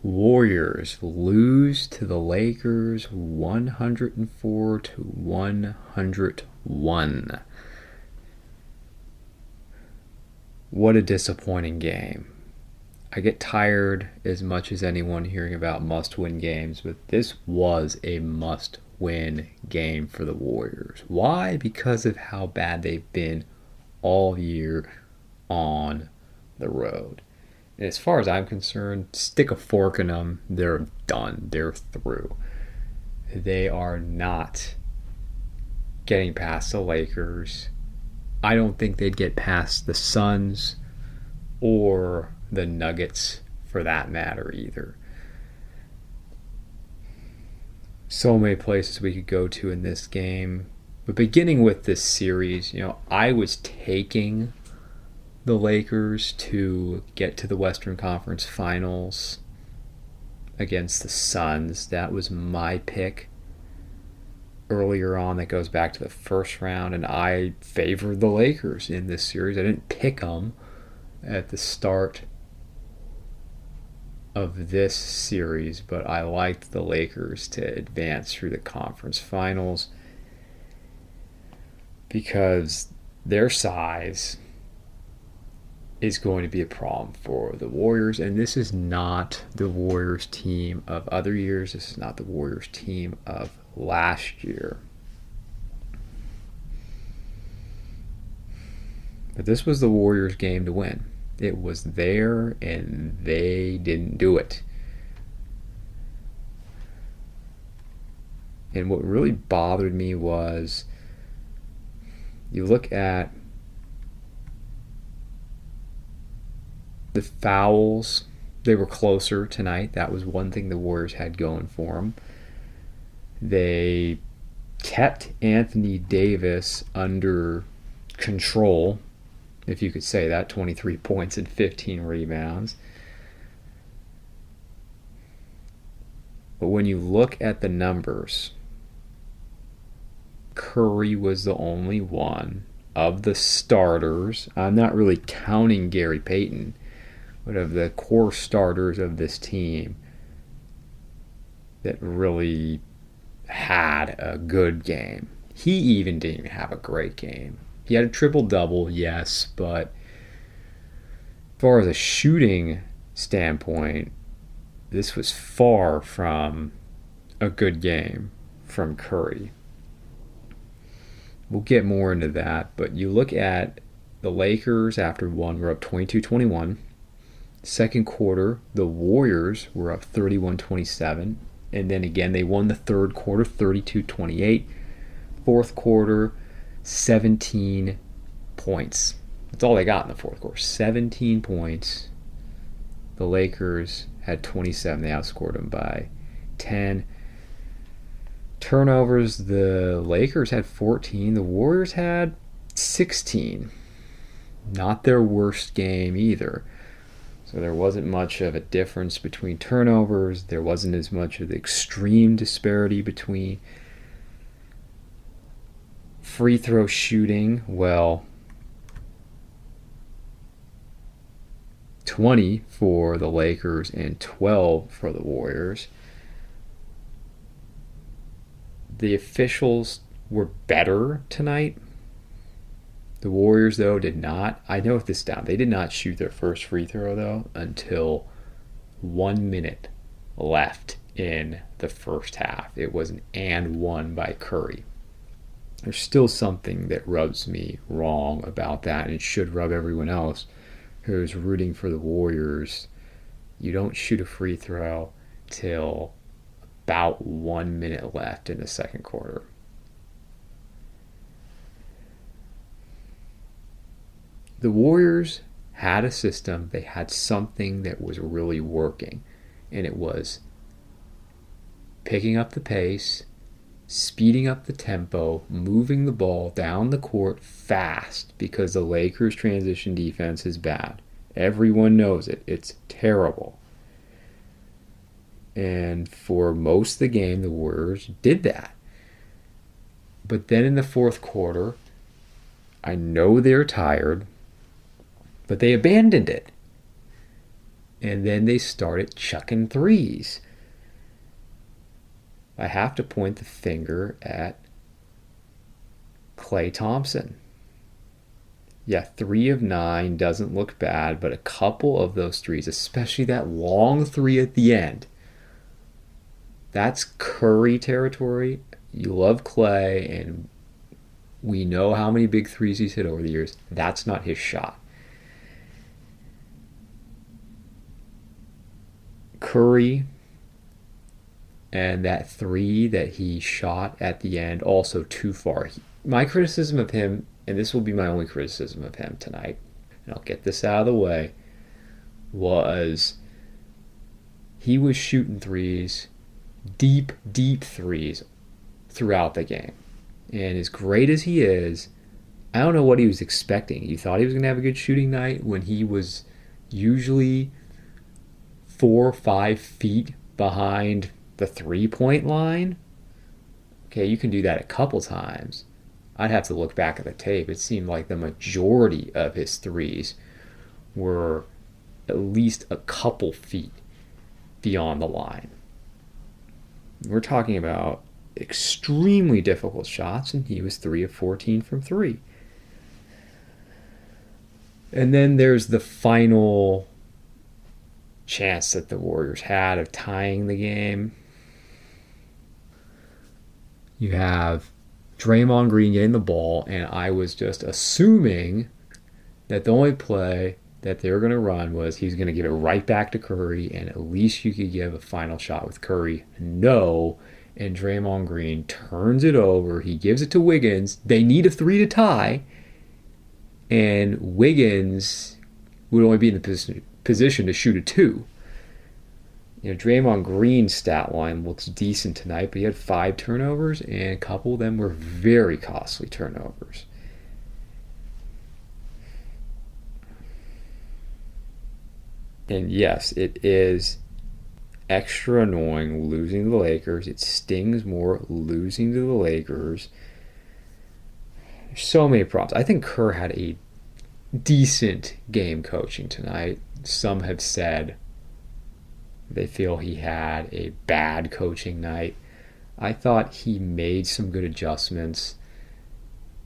Warriors lose to the Lakers 104 to 101. What a disappointing game. I get tired as much as anyone hearing about must-win games, but this was a must-win game for the Warriors. Why? Because of how bad they've been all year on the road. And as far as I'm concerned, stick a fork in them. They're done. They're through. They are not getting past the Lakers. I don't think they'd get past the Suns or the Nuggets for that matter either. So many places we could go to in this game. But beginning with this series, I was taking the Lakers to get to the Western Conference Finals against the Suns. That was my pick earlier on. That goes back to the first round, and I favored the Lakers in this series. I didn't pick them at the start of this series, but I liked the Lakers to advance through the conference finals because their size is going to be a problem for the Warriors. And this is not the Warriors team of other years. This is not the Warriors team of last year. But this was the Warriors' game to win. It was there, and they didn't do it. And what really bothered me was you look at the fouls. They were closer tonight. That was one thing the Warriors had going for them. They kept Anthony Davis under control, if you could say that. 23 points and 15 rebounds. But when you look at the numbers, Curry was the only one of the starters. I'm not really counting Gary Payton, but of the core starters of this team that really had a good game. He even didn't even have a great game. He had a triple-double, yes, but as far as a shooting standpoint, this was far from a good game from Curry. We'll get more into that, but you look at the Lakers after one were up 22-21. Second quarter, the Warriors were up 31-27. And then again, they won the third quarter 32-28. Fourth quarter, 17 points. That's all they got in the fourth quarter. 17 points. The Lakers had 27. They outscored them by 10. Turnovers, the Lakers had 14. The Warriors had 16. Not their worst game either. So there wasn't much of a difference between turnovers. There wasn't as much of the extreme disparity between free throw shooting. Well, 20 for the Lakers and 12 for the Warriors. The officials were better tonight. The Warriors, though, did not. I note this down. They did not shoot their first free throw, though, until 1 minute left in the first half. It was an and one by Curry. There's still something that rubs me wrong about that, and it should rub everyone else who's rooting for the Warriors. You don't shoot a free throw till about 1 minute left in the second quarter. The Warriors had a system. They had something that was really working, and it was picking up the pace, speeding up the tempo, moving the ball down the court fast, because the Lakers' transition defense is bad. Everyone knows it. It's terrible. And for most of the game, the Warriors did that. But then in the fourth quarter, I know they're tired, but they abandoned it. And then they started chucking threes. I have to point the finger at Klay Thompson. Yeah, 3 of 9 doesn't look bad, but a couple of those threes, especially that long three at the end, that's Curry territory. You love Klay, and we know how many big threes he's hit over the years. That's not his shot. Curry and that three that he shot at the end, also too far. My criticism of him, and this will be my only criticism of him tonight, and I'll get this out of the way, was he was shooting threes, deep, deep threes throughout the game. And as great as he is, I don't know what he was expecting. You thought he was going to have a good shooting night when he was usually 4 or 5 feet behind the 3-point line? Okay, you can do that a couple times. I'd have to look back at the tape. It seemed like the majority of his threes were at least a couple feet beyond the line. We're talking about extremely difficult shots, and he was 3 of 14 from 3. And then there's the final chance that the Warriors had of tying the game. You have Draymond Green getting the ball, and I was just assuming that the only play that they were going to run was he's going to give it right back to Curry, and at least you could give a final shot with Curry. No, and Draymond Green turns it over. He gives it to Wiggins. They need a 3 to tie, and Wiggins would only be in the position to shoot a 2. Draymond Green's stat line looks decent tonight, but he had 5 turnovers, and a couple of them were very costly turnovers. And yes, it is extra annoying losing to the Lakers. It stings more losing to the Lakers. There's so many problems. I think Kerr had a decent game coaching tonight. Some have said they feel he had a bad coaching night. I thought he made some good adjustments.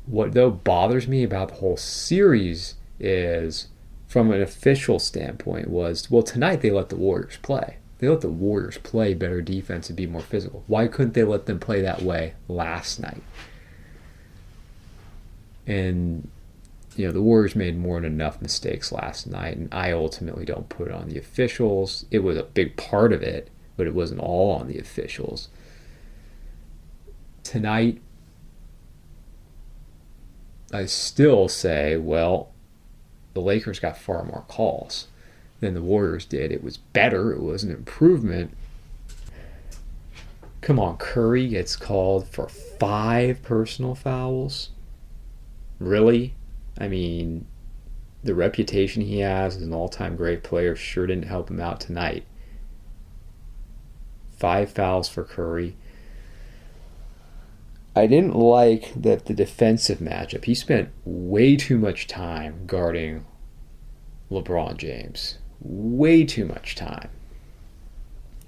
What, though, bothers me about the whole series is, from an official standpoint, was, well, tonight they let the Warriors play. They let the Warriors play better defense and be more physical. Why couldn't they let them play that way last night? And the Warriors made more than enough mistakes last night, and I ultimately don't put it on the officials. It was a big part of it, but it wasn't all on the officials. Tonight, I still say, well, the Lakers got far more calls than the Warriors did. It was better. It was an improvement. Come on, Curry gets called for 5 personal fouls? Really? I mean, the reputation he has as an all-time great player sure didn't help him out tonight. 5 fouls for Curry. I didn't like that the defensive matchup. He spent way too much time guarding LeBron James. Way too much time.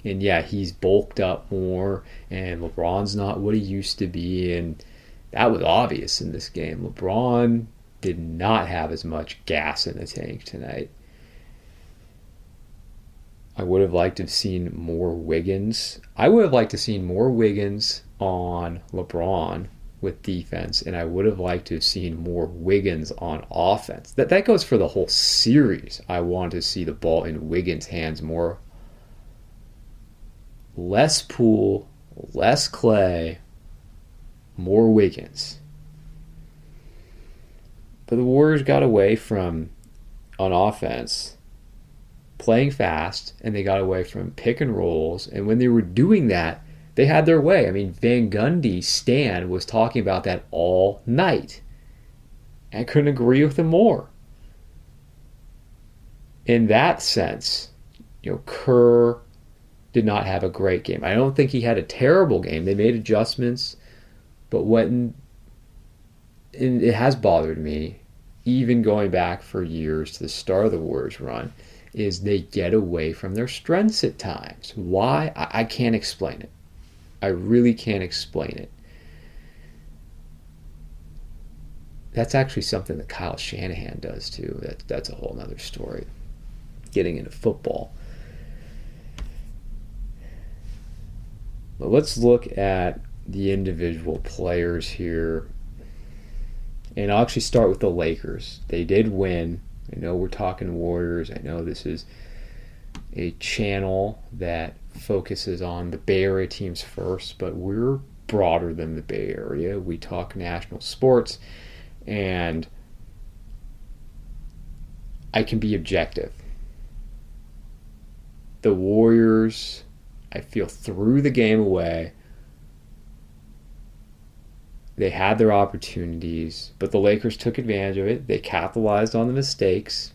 And yeah, he's bulked up more, and LeBron's not what he used to be, and that was obvious in this game. LeBron did not have as much gas in the tank tonight. I would have liked to have seen more Wiggins. I would have liked to have seen more Wiggins on LeBron with defense, and I would have liked to have seen more Wiggins on offense. That goes for the whole series. I want to see the ball in Wiggins' hands more. Less Poole, less Klay, more Wiggins. But the Warriors got away from, on offense, playing fast, and they got away from pick and rolls. And when they were doing that, they had their way. I mean, Van Gundy, Stan, was talking about that all night. I couldn't agree with him more. In that sense, Kerr did not have a great game. I don't think he had a terrible game. They made adjustments, but it has bothered me, even going back for years to the start of the Warriors run. is they get away from their strengths at times. Why? I can't explain it. I really can't explain it. That's actually something that Kyle Shanahan does too. That's a whole nother story. Getting into football. But let's look at the individual players here. And I'll actually start with the Lakers. They did win. I know we're talking Warriors. I know this is a channel that focuses on the Bay Area teams first, but we're broader than the Bay Area. We talk national sports, and I can be objective. The Warriors, I feel, threw the game away. They had their opportunities, but the Lakers took advantage of it. They capitalized on the mistakes.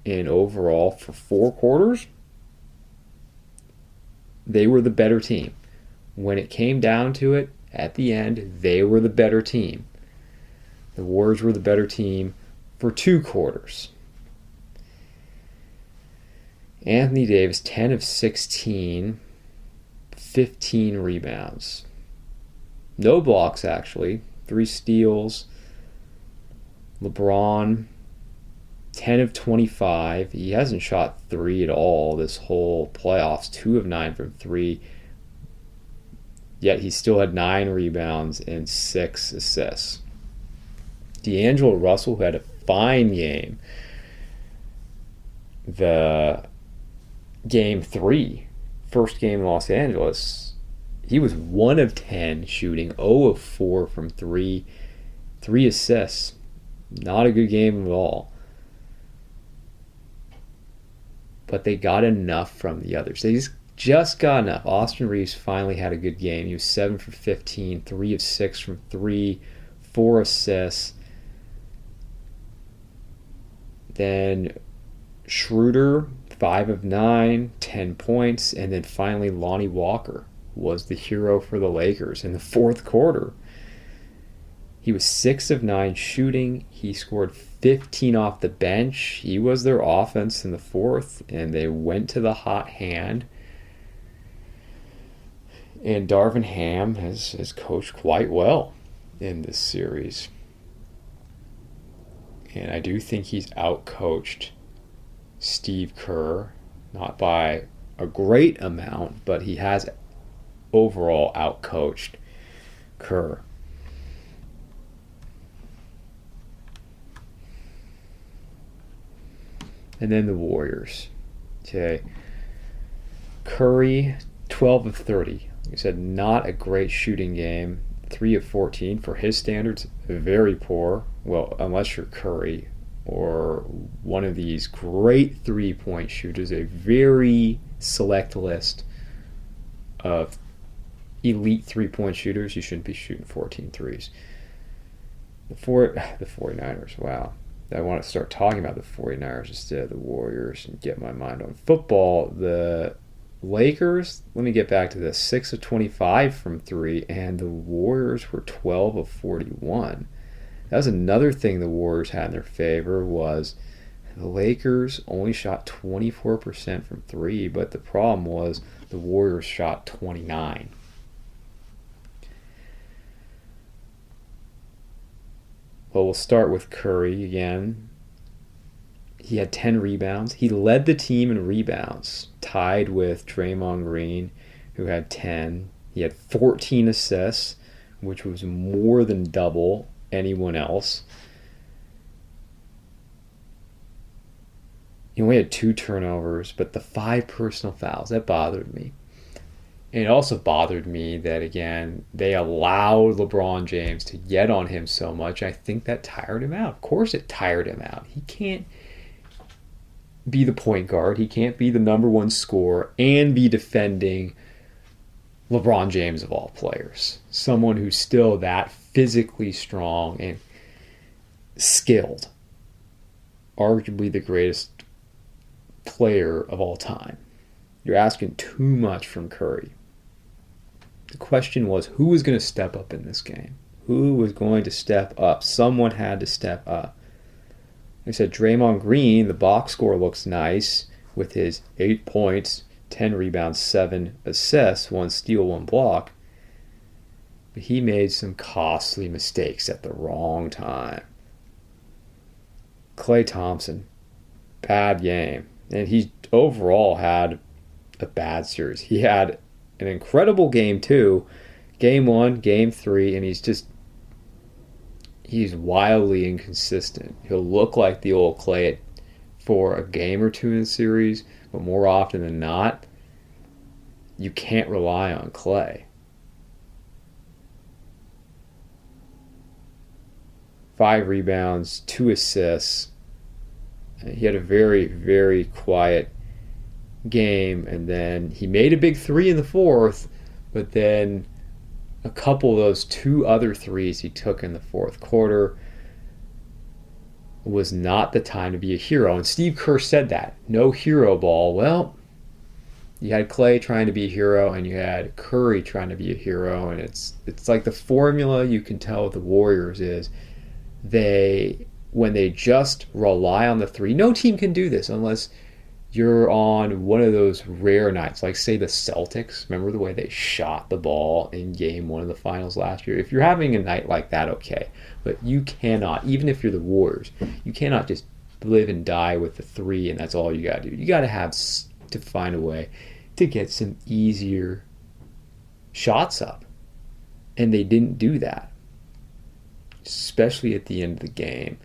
And overall, for 4 quarters, they were the better team. When it came down to it, at the end, they were the better team. The Warriors were the better team for 2 quarters. Anthony Davis, 10 of 16, 15 rebounds. No blocks, actually. 3 steals. LeBron, 10 of 25. He hasn't shot 3 at all this whole playoffs. 2 of 9 from 3. Yet he still had 9 rebounds and 6 assists. D'Angelo Russell, who had a fine game. The game 3, first game in Los Angeles, he was 1 of 10 shooting, 0 of 4 from 3, 3 assists. Not a good game at all. But they got enough from the others. They just got enough. Austin Reeves finally had a good game. He was 7 for 15, 3 of 6 from 3, 4 assists. Then Schroeder, 5 of 9, 10 points. And then finally Lonnie Walker was the hero for the Lakers in the 4th quarter. He was 6 of 9 shooting. He scored 15 off the bench. He was their offense in the 4th, and they went to the hot hand. And Darvin Ham has coached quite well in this series. And I do think he's outcoached Steve Kerr, not by a great amount, but he has overall outcoached Kerr. And then the Warriors. Okay. Curry, 12 of 30. Like I said, not a great shooting game. 3 of 14 for his standards, very poor. Well, unless you're Curry or one of these great 3-point shooters, a very select list of elite 3-point shooters. You shouldn't be shooting 14 threes. The 49ers, wow. I want to start talking about the 49ers instead of the Warriors and get my mind on football. The Lakers, let me get back to this, 6 of 25 from 3, and the Warriors were 12 of 41. That was another thing the Warriors had in their favor, was the Lakers only shot 24% from 3, but the problem was the Warriors shot 29. Well, we'll start with Curry again. He had 10 rebounds. He led the team in rebounds, tied with Draymond Green, who had 10. He had 14 assists, which was more than double anyone else. He only had 2 turnovers, but the 5 personal fouls, that bothered me. And it also bothered me that, again, they allowed LeBron James to get on him so much. I think that tired him out. Of course it tired him out. He can't be the point guard. He can't be the number 1 scorer and be defending LeBron James of all players. Someone who's still that physically strong and skilled. Arguably the greatest player of all time. You're asking too much from Curry. The question was, who was going to step up in this game? Who was going to step up? Someone had to step up. I said Draymond Green, the box score looks nice with his 8 points, 10 rebounds, 7 assists, 1 steal, 1 block. But he made some costly mistakes at the wrong time. Klay Thompson, bad game. And he overall had a bad series. He had an incredible game 2, game 1, game 3, and he's wildly inconsistent. He'll look like the old Klay for a game or two in the series, but more often than not, you can't rely on Klay. 5 rebounds, 2 assists. He had a very, very quiet game, and then he made a big 3 in the fourth, but then a couple of those 2 other threes he took in the fourth quarter was not the time to be a hero. And Steve Kerr said that. No hero ball. Well, you had Klay trying to be a hero, and you had Curry trying to be a hero, and it's like the formula you can tell with the Warriors is when they just rely on the 3. No team can do this unless you're on one of those rare nights, like say the Celtics. Remember the way they shot the ball in game 1 of the finals last year? If you're having a night like that, okay. But you cannot, even if you're the Warriors, you cannot just live and die with the 3 and that's all you got to do. You got to find a way to get some easier shots up. And they didn't do that, especially at the end of the game.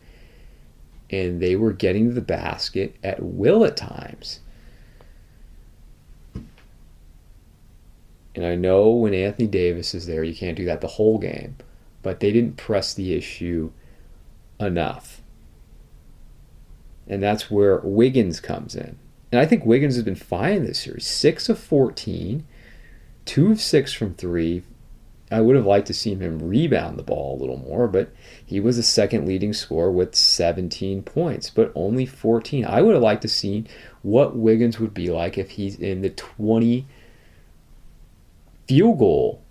And they were getting to the basket at will at times. And I know when Anthony Davis is there, you can't do that the whole game. But they didn't press the issue enough. And that's where Wiggins comes in. And I think Wiggins has been fine this series. 6 of 14, 2 of 6 from 3. I would have liked to see him rebound the ball a little more, but he was the second leading scorer with 17 points, but only 14. I would have liked to see what Wiggins would be like if he's in the 20 field goal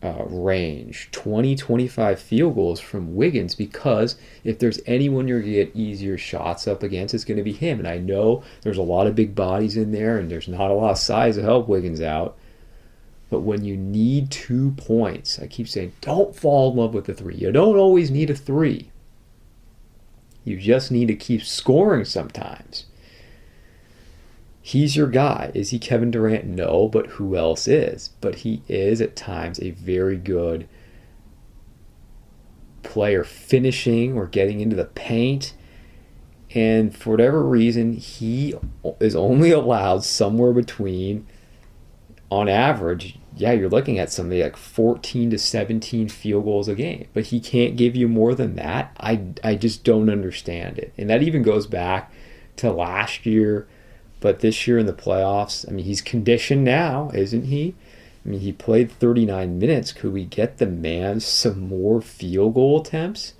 range, 20, 25 field goals from Wiggins, because if there's anyone you're going to get easier shots up against, it's going to be him. And I know there's a lot of big bodies in there, and there's not a lot of size to help Wiggins out. But when you need 2 points, I keep saying, don't fall in love with the 3. You don't always need a 3. You just need to keep scoring sometimes. He's your guy. Is he Kevin Durant? No, but who else is? But he is at times a very good player finishing or getting into the paint. And for whatever reason, he is only allowed somewhere between, on average, you're looking at something like 14 to 17 field goals a game. But he can't give you more than that. I just don't understand it. And that even goes back to last year. But this year in the playoffs, I mean, he's conditioned now, isn't he? I mean, he played 39 minutes. Could we get the man some more field goal attempts?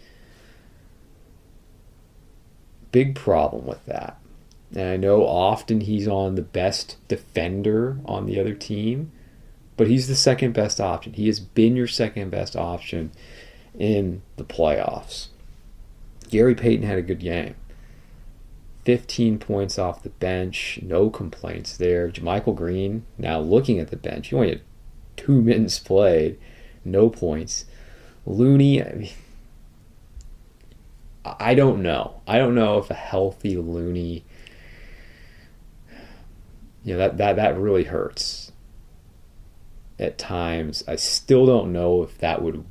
Big problem with that. And I know often he's on the best defender on the other team, but he's the second best option. He has been your second best option in the playoffs. Gary Payton had a good game. 15 points off the bench, no complaints there. JaMychal Green, now looking at the bench, he only had 2 minutes played, no points. Looney, I don't know. I don't know if a healthy Looney, that really hurts at times. I still don't know if that would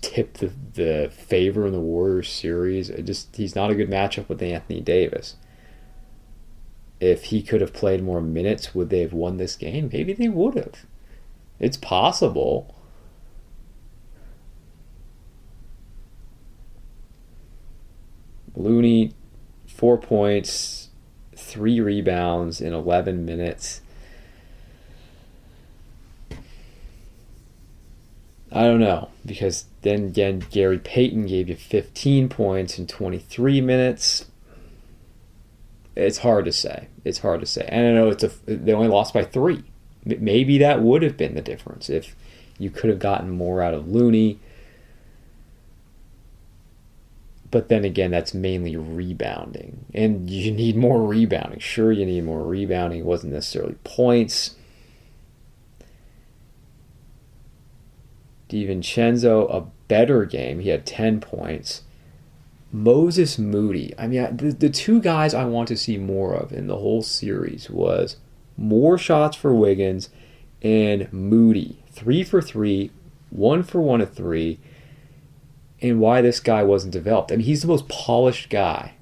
tip the favor in the Warriors series. He's not a good matchup with Anthony Davis. If he could have played more minutes, would they have won this game? Maybe they would have. It's possible. Looney, 4 points, 3 rebounds in 11 minutes. I don't know, because then again, Gary Payton gave you 15 points in 23 minutes. It's hard to say. And I know they only lost by 3. Maybe that would have been the difference if you could have gotten more out of Looney. But then again, that's mainly rebounding. And you need more rebounding. Sure, you need more rebounding. It wasn't necessarily points. DiVincenzo, a better game. He had 10 points. Moses Moody. I mean, the two guys I want to see more of in the whole series was more shots for Wiggins and Moody. 3 for 3, 1 for 1 at 3. And why this guy wasn't developed. I mean, he's the most polished guy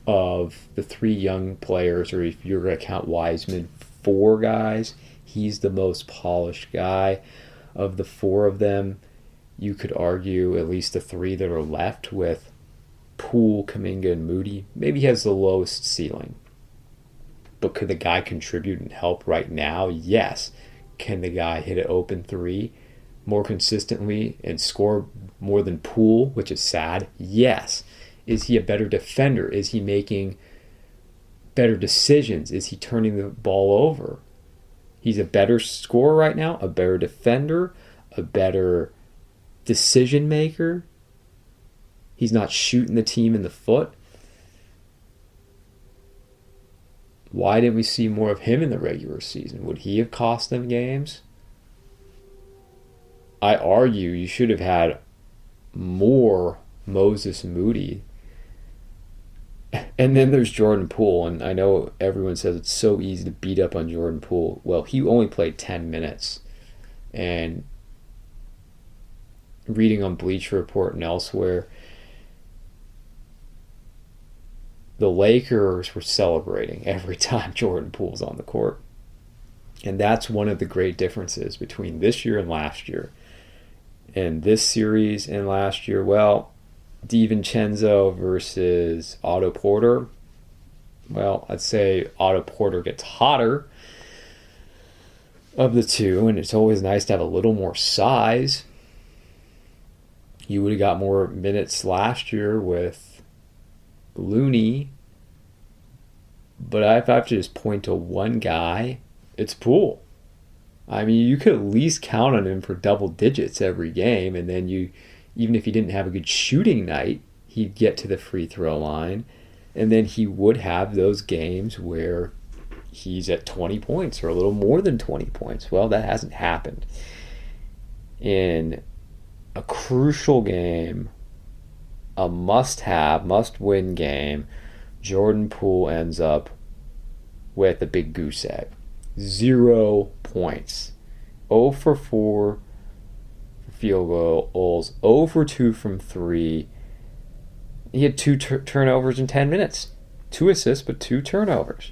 of the three young players, or if you're going to count Wiseman, 4 guys, he's the most polished guy. Of the 4 of them, you could argue at least the 3 that are left with Poole, Kuminga, and Moody. Maybe he has the lowest ceiling. But could the guy contribute and help right now? Yes. Can the guy hit an open 3 more consistently and score more than Poole, which is sad? Yes. Is he a better defender? Is he making better decisions? Is he turning the ball over? He's a better scorer right now, a better defender, a better decision maker. He's not shooting the team in the foot. Why didn't we see more of him in the regular season? Would he have cost them games? I argue you should have had more Moses Moody. And then there's Jordan Poole, and I know everyone says it's so easy to beat up on Jordan Poole. Well, he only played 10 minutes. And reading on Bleacher Report and elsewhere, the Lakers were celebrating every time Jordan Poole's on the court. And that's one of the great differences between this year and last year. And this series and last year, well, DiVincenzo versus Otto Porter. Well, I'd say Otto Porter gets hotter of the two, and it's always nice to have a little more size. You would have got more minutes last year with Looney. But if I have to just point to one guy, it's Poole. I mean, you could at least count on him for double digits every game, and then even if he didn't have a good shooting night, he'd get to the free throw line, and then he would have those games where he's at 20 points or a little more than 20 points. Well, that hasn't happened. In a crucial game, a must-have, must-win game, Jordan Poole ends up with a big goose egg. 0 points. 0 for 4 field goals, 0 for 2 from 3. He had 2 turnovers in 10 minutes. 2 assists, but 2 turnovers.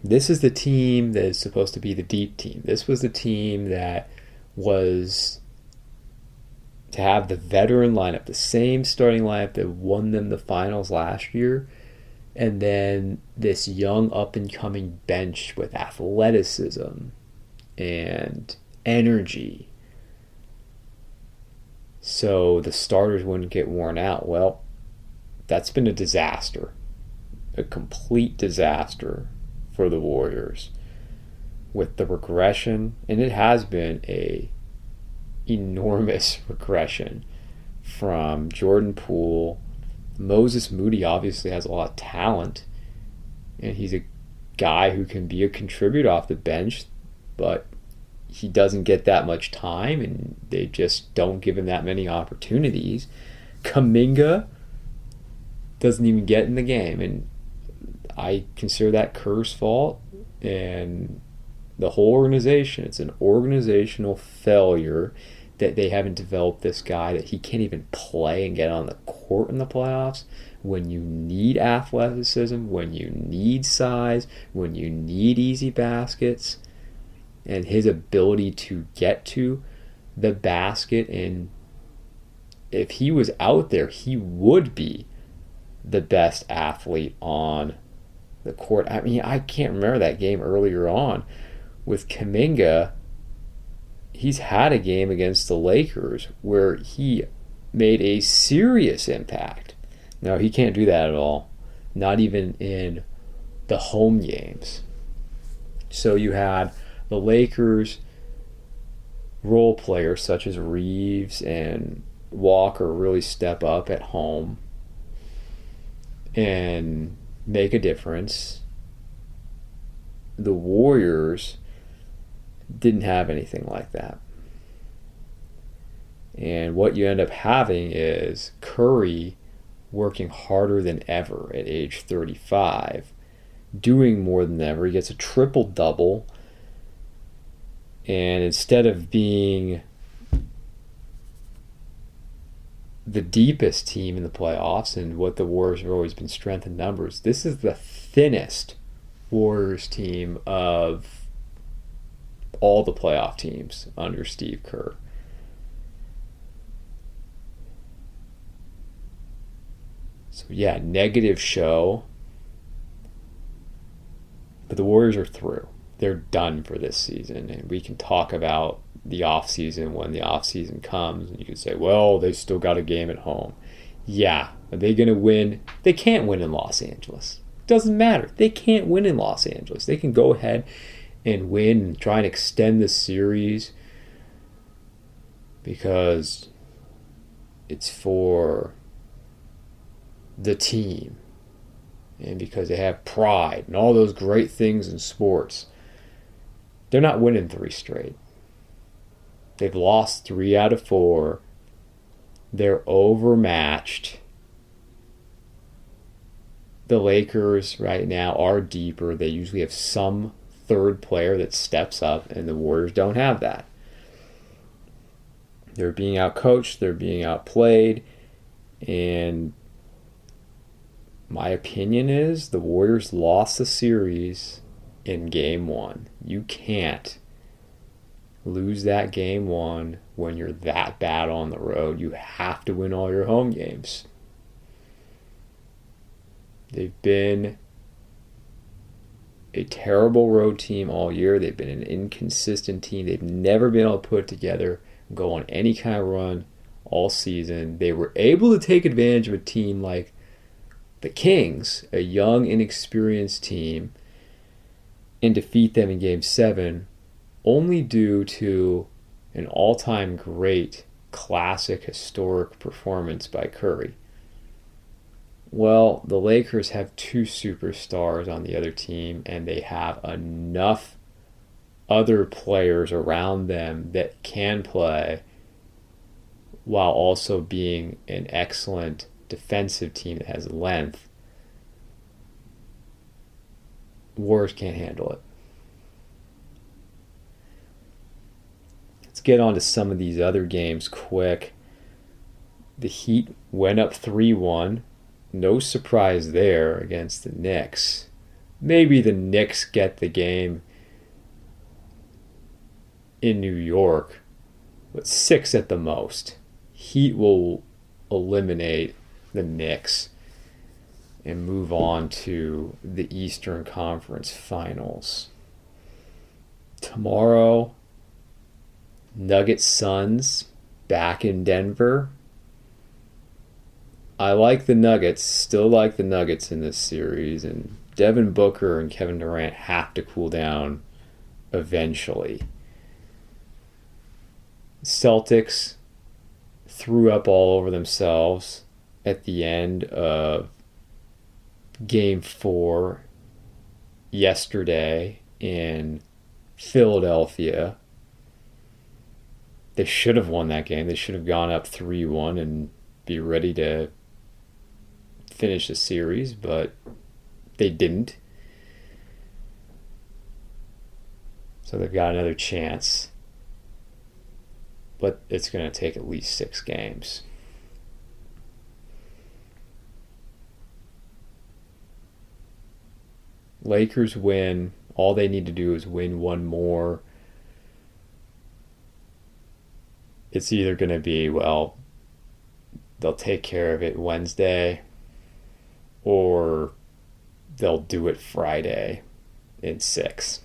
This is the team that is supposed to be the deep team. This was the team that was to have the veteran lineup, the same starting lineup that won them the finals last year. And then this young up-and-coming bench with athleticism and energy. So the starters wouldn't get worn out. Well, that's been a disaster. A complete disaster for the Warriors. With the regression, and it has been a enormous regression from Jordan Poole. Moses Moody obviously has a lot of talent, and he's a guy who can be a contributor off the bench, but he doesn't get that much time, and they just don't give him that many opportunities. Kuminga doesn't even get in the game, and I consider that Kerr's fault, and the whole organization. It's an organizational failure that they haven't developed this guy, that he can't even play and get on the court in the playoffs when you need athleticism, when you need size, when you need easy baskets, and his ability to get to the basket. And if he was out there, he would be the best athlete on the court. I mean, I can't remember that game earlier on with Kuminga. He's had a game against the Lakers where he made a serious impact. No, he can't do that at all. Not even in the home games. So you had the Lakers role players such as Reeves and Walker really step up at home and make a difference. The Warriors didn't have anything like that. And what you end up having is Curry working harder than ever at age 35, doing more than ever. He gets a triple-double. And instead of being the deepest team in the playoffs and what the Warriors have always been, strength in numbers, this is the thinnest Warriors team of all the playoff teams under Steve Kerr. So yeah, negative show. But the Warriors are through. They're done for this season. And we can talk about the offseason when the offseason comes. And you can say, well, they still got a game at home. Yeah. Are they going to win? They can't win in Los Angeles. Doesn't matter. They can't win in Los Angeles. They can go ahead and win and try and extend the series because it's for the team and because they have pride and all those great things in sports. They're not winning 3 straight. They've lost 3 out of 4. They're overmatched. The Lakers right now are deeper. They usually have some third player that steps up, and the Warriors don't have that. They're being outcoached. They're being outplayed. And my opinion is the Warriors lost the series in Game 1. You can't lose that Game 1 when you're that bad on the road. You have to win all your home games. They've been a terrible road team all year. They've been an inconsistent team. They've never been able to put it together and go on any kind of run all season. They were able to take advantage of a team like the Kings, a young, inexperienced team, and defeat them in Game 7 only due to an all-time great, classic, historic performance by Curry. Well, the Lakers have 2 superstars on the other team, and they have enough other players around them that can play while also being an excellent defensive team that has length. Warriors can't handle it. Let's get on to some of these other games quick. The Heat went up 3-1. No surprise there against the Knicks. Maybe the Knicks get the game in New York, but 6 at the most. Heat will eliminate the Knicks and move on to the Eastern Conference Finals. Tomorrow, Nuggets Suns back in Denver. I like the Nuggets, still like the Nuggets in this series, and Devin Booker and Kevin Durant have to cool down eventually. Celtics threw up all over themselves at the end of Game 4 yesterday in Philadelphia. They should have won that game. They should have gone up 3-1 and be ready to finish the series, but they didn't. So they've got another chance. But it's going to take at least 6 games. Lakers win. All they need to do is win one more. It's either going to be, well, they'll take care of it Wednesday, or they'll do it Friday in 6.